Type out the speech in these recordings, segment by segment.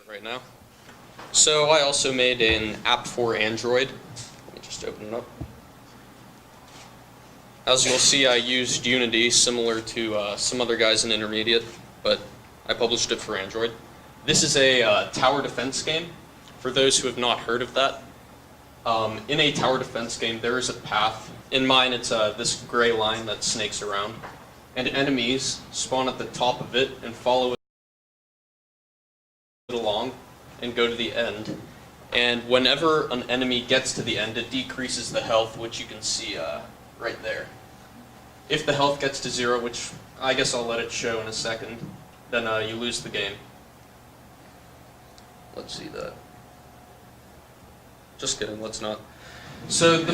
right now. So I also made an app for Android. Let me just open it up. As you'll see, I used Unity, similar to some other guys in intermediate, but I published it for Android. This is a tower defense game, for those who have not heard of that. In a tower defense game, there is a path. In mine, it's this gray line that snakes around. And enemies spawn at the top of it and follow it along and go to the end. And whenever an enemy gets to the end, it decreases the health, which you can see right there. If the health gets to 0, which I guess I'll let it show in a second, then you lose the game. Let's see that. Just kidding, let's not. So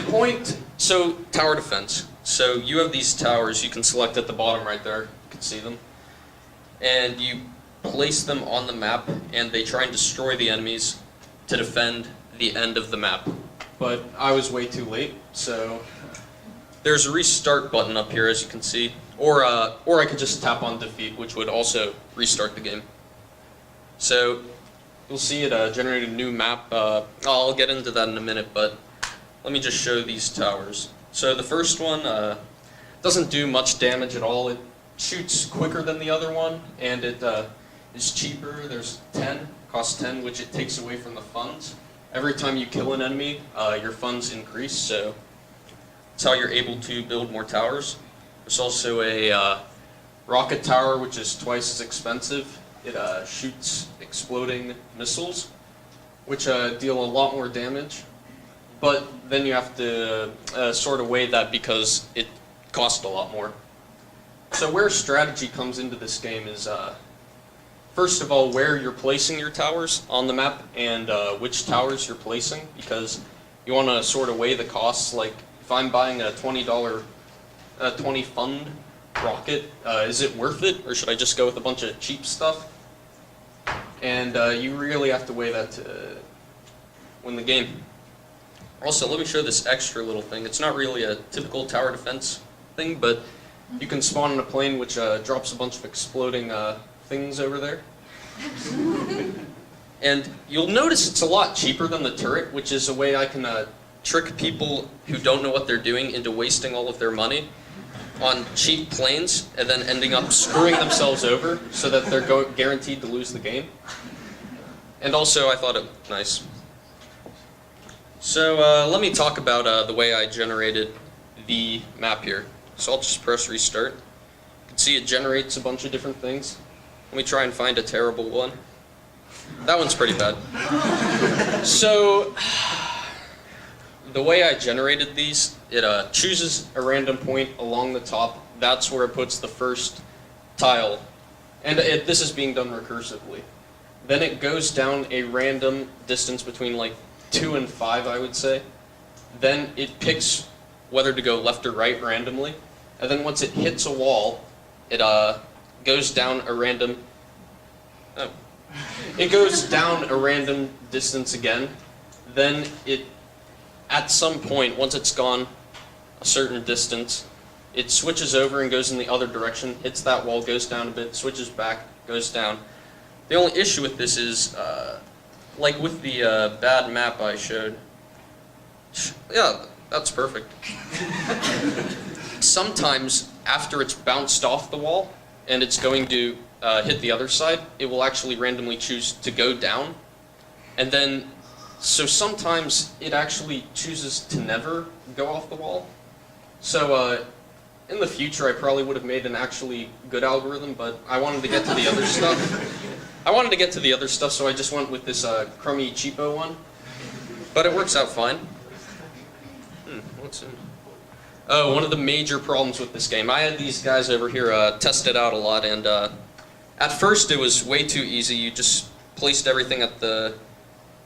tower defense. So you have these towers you can select at the bottom right there. You can see them. And you place them on the map, and they try and destroy the enemies to defend the end of the map. But I was way too late, so there's a restart button up here, as you can see. Or I could just tap on defeat, which would also restart the game. So you'll see it generated a new map. I'll get into that in a minute, but let me just show these towers. So the first one doesn't do much damage at all. It shoots quicker than the other one, and it is cheaper. There's 10, costs 10, which it takes away from the funds. Every time you kill an enemy, your funds increase, so that's how you're able to build more towers. There's also a rocket tower, which is twice as expensive. It shoots exploding missiles, which deal a lot more damage. But then you have to sort of weigh that because it costs a lot more. So where strategy comes into this game is, first of all, where you're placing your towers on the map and which towers you're placing, because you want to sort of weigh the costs. Like, if I'm buying a $20 fund rocket, is it worth it, or should I just go with a bunch of cheap stuff? And you really have to weigh that to win the game. Also, let me show this extra little thing. It's not really a typical tower defense thing, but you can spawn in a plane which drops a bunch of exploding things over there. And you'll notice it's a lot cheaper than the turret, which is a way I can trick people who don't know what they're doing into wasting all of their money on cheap planes and then ending up screwing themselves over so that they're guaranteed to lose the game. And also, I thought it was nice. So let me talk about the way I generated the map here. So I'll just press restart. You can see it generates a bunch of different things. Let me try and find a terrible one. That one's pretty bad. So the way I generated these, it chooses a random point along the top. That's where it puts the first tile. And this is being done recursively. Then it goes down a random distance between like 2 and 5, I would say. Then it picks whether to go left or right randomly. And then once it hits a wall, it goes down a random... Oh. It goes down a random distance again. Then it, at some point, once it's gone a certain distance, it switches over and goes in the other direction, hits that wall, goes down a bit, switches back, goes down. The only issue with this is, like with the bad map I showed. Yeah, that's perfect. Sometimes, after it's bounced off the wall and it's going to hit the other side, it will actually randomly choose to go down. And then, so sometimes it actually chooses to never go off the wall. So in the future, I probably would have made an actually good algorithm, but I wanted to get to the other stuff. So I just went with this crummy, cheapo one. But it works out fine. What's in? Oh, one of the major problems with this game. I had these guys over here test it out a lot, and at first it was way too easy. You just placed everything at the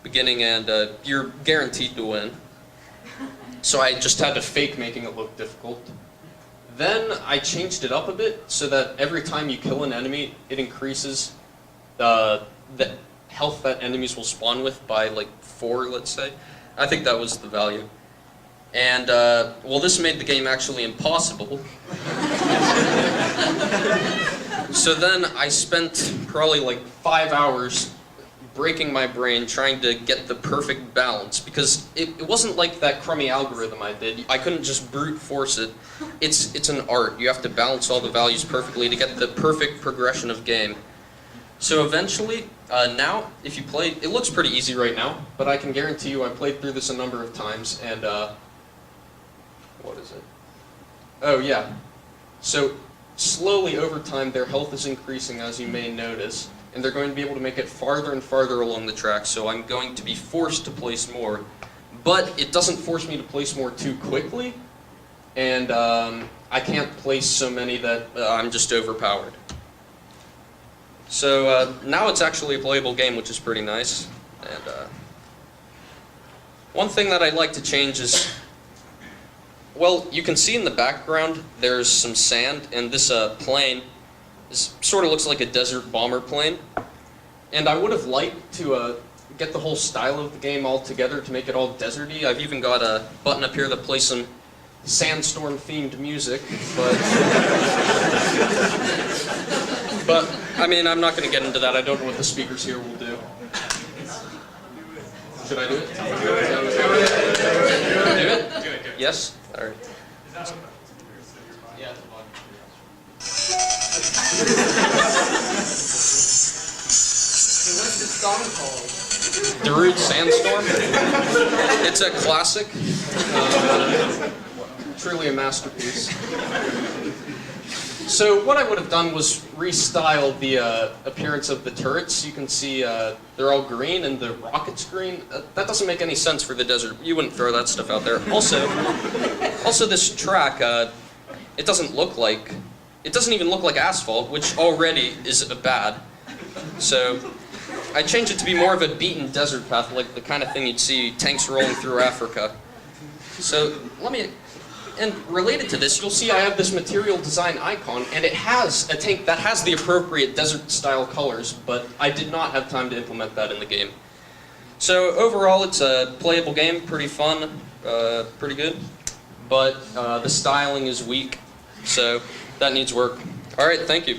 beginning, and you're guaranteed to win. So I just had to fake making it look difficult. Then I changed it up a bit so that every time you kill an enemy, it increases the health that enemies will spawn with by like 4, let's say. I think that was the value. And, well, this made the game actually impossible. So then I spent probably like 5 hours breaking my brain trying to get the perfect balance, because it wasn't like that crummy algorithm I did. I couldn't just brute force it. It's an art. You have to balance all the values perfectly to get the perfect progression of game. So eventually, now, if you play, it looks pretty easy right now, but I can guarantee you I played through this a number of times, and, what is it? Oh, yeah. So, slowly over time, their health is increasing, as you may notice, and they're going to be able to make it farther and farther along the track, so I'm going to be forced to place more. But it doesn't force me to place more too quickly, and I can't place so many that I'm just overpowered. So now it's actually a playable game, which is pretty nice. And one thing that I'd like to change is, well, you can see in the background there's some sand, and this plane sort of looks like a desert bomber plane. And I would have liked to get the whole style of the game all together to make it all deserty. I've even got a button up here that plays some sandstorm-themed music, but I mean, I'm not going to get into that. I don't know what the speakers here will do. Should I do it? Do it? Yes? All right. What's this song called? Darude Sandstorm. It's a classic. Truly a masterpiece. So what I would have done was restyle the appearance of the turrets. You can see they're all green and the rocket's green. That doesn't make any sense for the desert. You wouldn't throw that stuff out there. Also this track, it doesn't even look like asphalt, which already is bad. So I changed it to be more of a beaten desert path, like the kind of thing you'd see tanks rolling through Africa. So and related to this, you'll see I have this material design icon, and it has a tank that has the appropriate desert-style colors, but I did not have time to implement that in the game. So overall, it's a playable game, pretty fun, pretty good, but the styling is weak, so that needs work. All right, thank you.